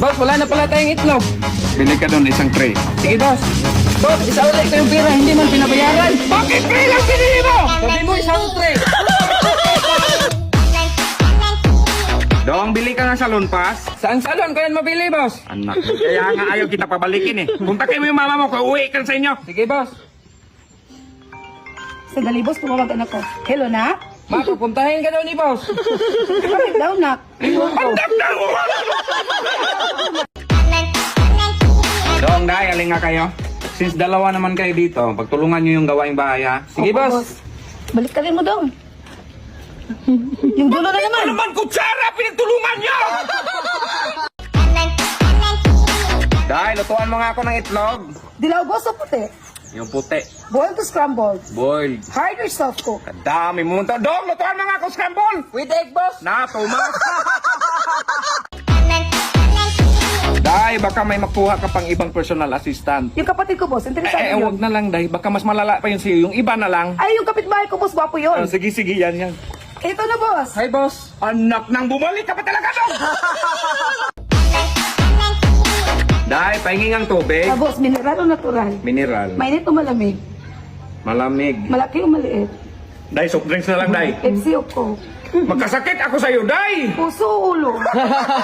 Boss, wala na pala tayong itlog. Bili ka doon isang tray. Sige, boss. Boss, isa ulit ko yung pera, hindi man pinabayaran. Bakit tray lang pinili mo? Sabi mo, isang tray. Dong, bili ka ng salon pass. Saan salon ko yan mabili, boss? Anak, kaya nga ayaw kita pabalikin eh. Kontakin mo yung mama mo, uwi ka sa inyo. Sige, boss. Sandali, boss, tumawag anak ko. Hello, nak? Mapupuntahin ka daw ni boss. Bakit daw, nak? Dong, dahil aling nga kayo. Since dalawa naman kayo dito, pagtulungan nyo yung gawaing bahay ha. Sige, Opo, boss. Balik ka rin mo, dong. Yung dulo na naman. Naman kutsara, pinagtulungan nyo! Dahil, lutuan mo nga ako ng itlog. Dilaw, boss, o puti? Yung puti. Boiled to scrambled. Boiled. Hard or soft cook? Kadami mo. Dong, lutuan mo nga ako scramble. With egg, boss. Na, tumas. Dahil, baka may makuha ka pang ibang personal assistant. Yung kapatid ko, boss, interesado yun. Huwag na lang, Day. Baka mas malala pa yun sa'yo. Yung iba na lang. Ay, yung kapitbahay ko, boss, gwapo yun. Sige, yan. Ito na, boss. Hi, boss. Anak nang bumalik ka pa talaga, Dong! Dahil, pahingin ang tubig. Ah, boss, mineral o natural? Mineral. Mainit o malamig? Malamig. Malaki o maliit? Day, soft drinks na lang, Day. Pepsi o Coke? Magkasakit ako sa'yo, Day! Puso o ulo?